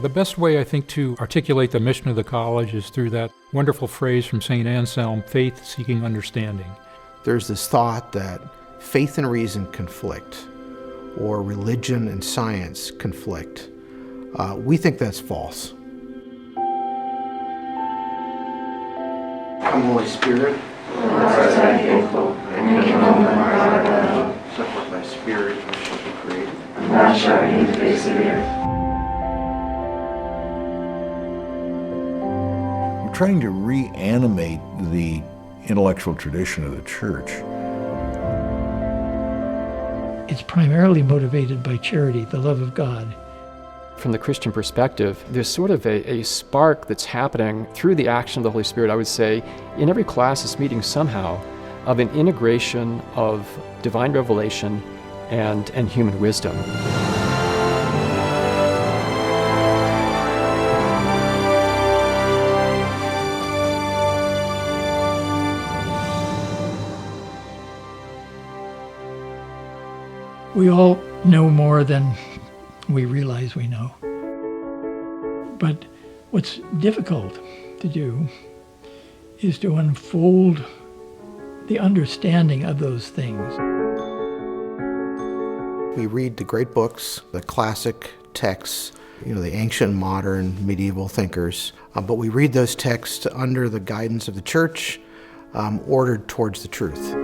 The best way, I think, to articulate the mission of the college is through that wonderful phrase from St. Anselm, faith seeking understanding. There's this thought that faith and reason conflict, or religion and science conflict. We think that's false. Come, Holy Spirit. Bless thy faithful, and come thy will. Suffer with thy Spirit, which shall be created. And thou shalt renew the face of the earth. We're trying to reanimate the intellectual tradition of the church. It's primarily motivated by charity, the love of God. From the Christian perspective, there's sort of a spark that's happening through the action of the Holy Spirit, I would say, in every class that's meeting somehow, of an integration of divine revelation and human wisdom. We all know more than we realize we know. But what's difficult to do is to unfold the understanding of those things. We read the great books, the classic texts, the ancient, modern, medieval thinkers, but we read those texts under the guidance of the church, ordered towards the truth.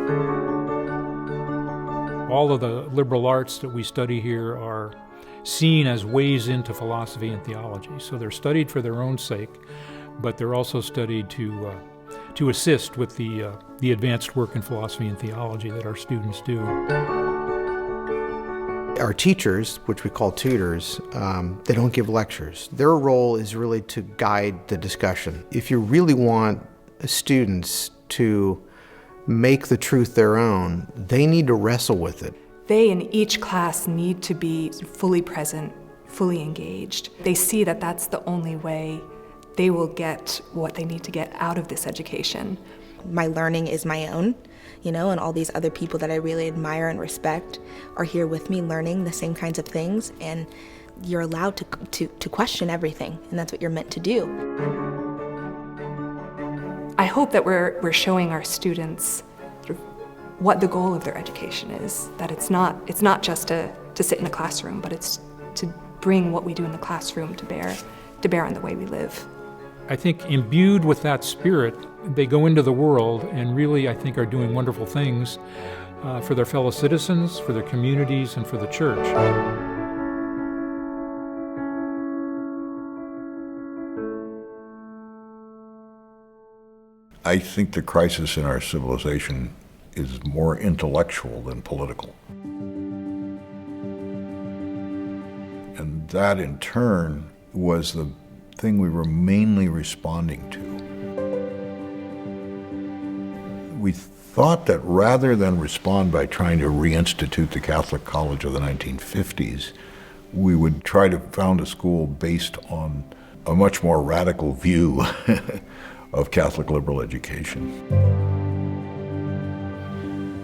All of the liberal arts that we study here are seen as ways into philosophy and theology. So they're studied for their own sake, but they're also studied to assist with the advanced work in philosophy and theology that our students do. Our teachers, which we call tutors, they don't give lectures. Their role is really to guide the discussion. If you really want students to make the truth their own, they need to wrestle with it. They in each class need to be fully present, fully engaged. They see that that's the only way they will get what they need to get out of this education. My learning is my own, and all these other people that I really admire and respect are here with me learning the same kinds of things, and you're allowed to question everything, and that's what you're meant to do. I hope that we're showing our students sort of what the goal of their education is, that it's not just to sit in a classroom, but it's to bring what we do in the classroom to bear on the way we live. I think imbued with that spirit, they go into the world and really, I think, are doing wonderful things for their fellow citizens, for their communities, and for the church. I think the crisis in our civilization is more intellectual than political. And that, in turn, was the thing we were mainly responding to. We thought that rather than respond by trying to reinstitute the Catholic College of the 1950s, we would try to found a school based on a much more radical view of Catholic liberal education.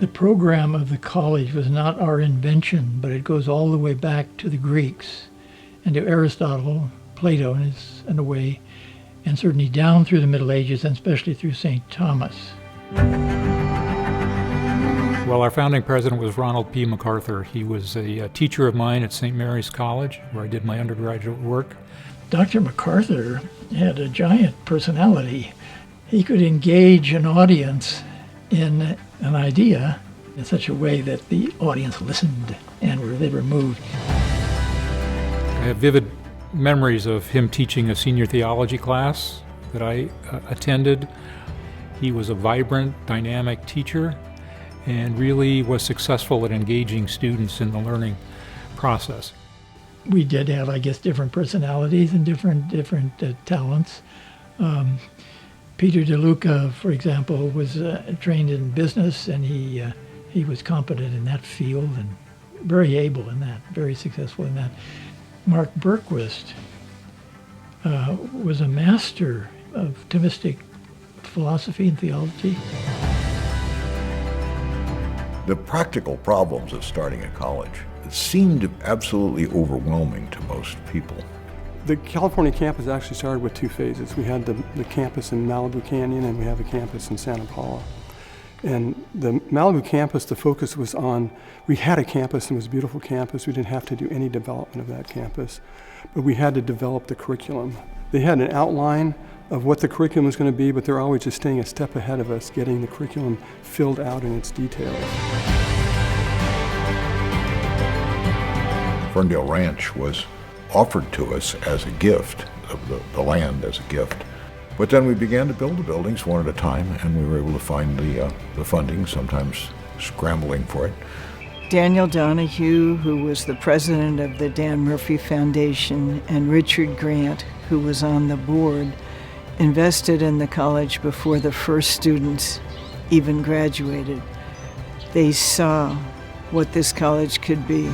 The program of the college was not our invention, but it goes all the way back to the Greeks and to Aristotle, Plato in a way, and certainly down through the Middle Ages, and especially through St. Thomas. Well, our founding president was Ronald P. MacArthur. He was a teacher of mine at St. Mary's College, where I did my undergraduate work. Dr. MacArthur had a giant personality. He could engage an audience in an idea in such a way that the audience listened and they were moved. I have vivid memories of him teaching a senior theology class that I attended. He was a vibrant, dynamic teacher and really was successful at engaging students in the learning process. We did have, I guess, different personalities and different talents. Peter DeLuca, for example, was trained in business, and he was competent in that field and very able in that, very successful in that. Mark Berquist was a master of Thomistic philosophy and theology. The practical problems of starting a college seemed absolutely overwhelming to most people. The California campus actually started with two phases. We had the campus in Malibu Canyon, and we have a campus in Santa Paula. And the Malibu campus, the focus was on, we had a campus and it was a beautiful campus. We didn't have to do any development of that campus, but we had to develop the curriculum. They had an outline of what the curriculum was going to be, but they're always just staying a step ahead of us, getting the curriculum filled out in its details. Ferndale Ranch was offered to us as a gift, of the land as a gift. But then we began to build the buildings one at a time, and we were able to find the funding, sometimes scrambling for it. Daniel Donahue, who was the president of the Dan Murphy Foundation, and Richard Grant, who was on the board, invested in the college before the first students even graduated. They saw what this college could be.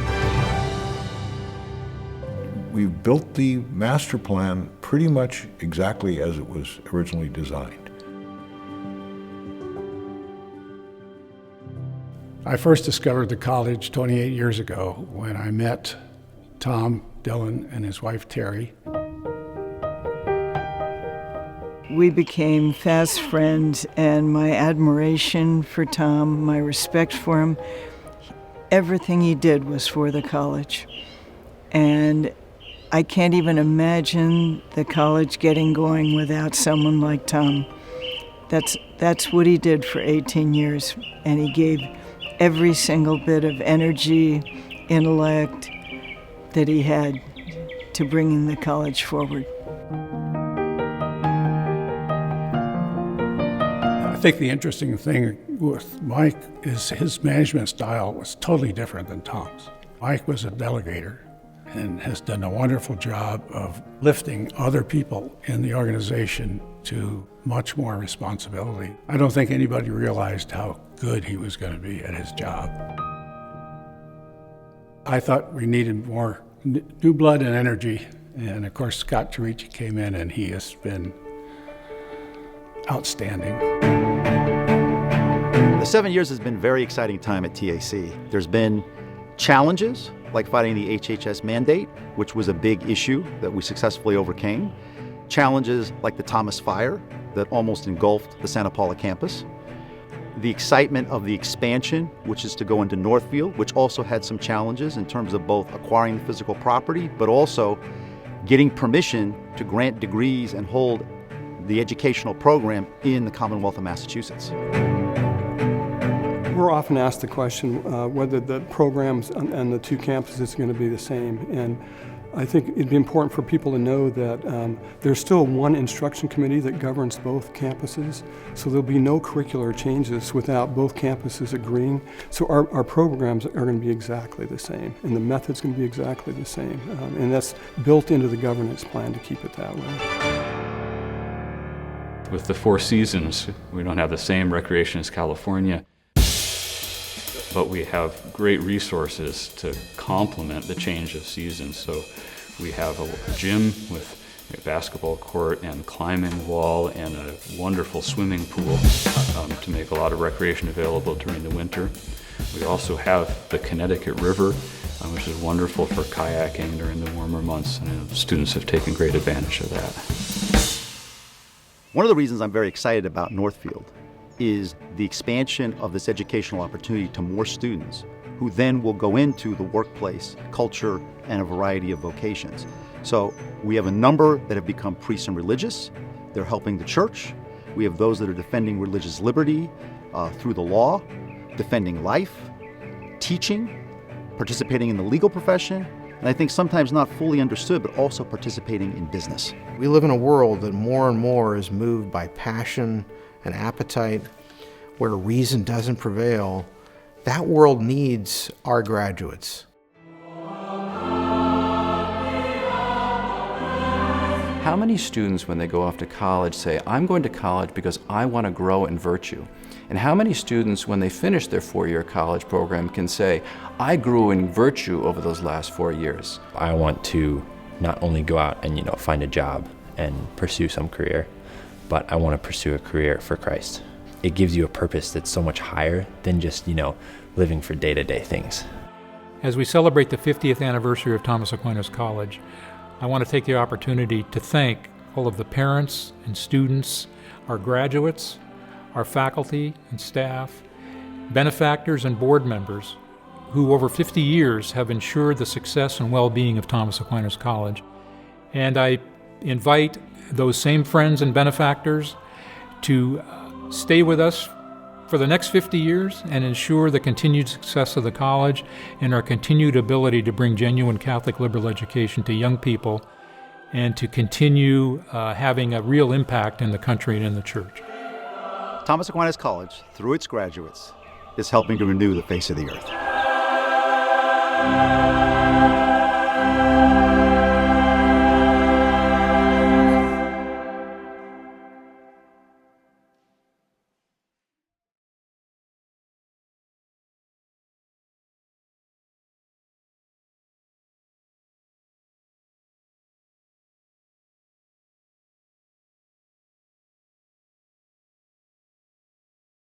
We built the master plan pretty much exactly as it was originally designed. I first discovered the college 28 years ago when I met Tom Dillon and his wife Terry. We became fast friends, and my admiration for Tom, my respect for him, everything he did was for the college. And I can't even imagine the college getting going without someone like Tom. That's what he did for 18 years, and he gave every single bit of energy, intellect that he had to bringing the college forward. I think the interesting thing with Mike is his management style was totally different than Tom's. Mike was a delegator and has done a wonderful job of lifting other people in the organization to much more responsibility. I don't think anybody realized how good he was going to be at his job. I thought we needed more new blood and energy, and of course Scott Tarici came in and he has been outstanding. The 7 years has been a very exciting time at TAC. There's been challenges like fighting the HHS mandate, which was a big issue that we successfully overcame. Challenges like the Thomas Fire that almost engulfed the Santa Paula campus. The excitement of the expansion, which is to go into Northfield, which also had some challenges in terms of both acquiring the physical property, but also getting permission to grant degrees and hold the educational program in the Commonwealth of Massachusetts. We're often asked the question whether the programs and the two campuses are going to be the same. And I think it'd be important for people to know that there's still one instruction committee that governs both campuses. So there'll be no curricular changes without both campuses agreeing. So our programs are going to be exactly the same, and the method's going to be exactly the same. And that's built into the governance plan to keep it that way. With the Four Seasons, we don't have the same recreation as California, but we have great resources to complement the change of seasons. So we have a gym with a basketball court and climbing wall and a wonderful swimming pool to make a lot of recreation available during the winter. We also have the Connecticut River, which is wonderful for kayaking during the warmer months, and students have taken great advantage of that. One of the reasons I'm very excited about Northfield is the expansion of this educational opportunity to more students who then will go into the workplace, culture, and a variety of vocations. So we have a number that have become priests and religious. They're helping the church. We have those that are defending religious liberty through the law, defending life, teaching, participating in the legal profession, and I think sometimes not fully understood, but also participating in business. We live in a world that more and more is moved by passion and appetite, where reason doesn't prevail. That world needs our graduates. How many students, when they go off to college, say, I'm going to college because I want to grow in virtue? And how many students, when they finish their four-year college program, can say, I grew in virtue over those last 4 years? I want to not only go out and, find a job and pursue some career, but I want to pursue a career for Christ. It gives you a purpose that's so much higher than just, living for day-to-day things. As we celebrate the 50th anniversary of Thomas Aquinas College, I want to take the opportunity to thank all of the parents and students, our graduates, our faculty and staff, benefactors and board members who over 50 years have ensured the success and well-being of Thomas Aquinas College. And I invite those same friends and benefactors to stay with us for the next 50 years and ensure the continued success of the college and our continued ability to bring genuine Catholic liberal education to young people and to continue having a real impact in the country and in the church. Thomas Aquinas College, through its graduates, is helping to renew the face of the earth.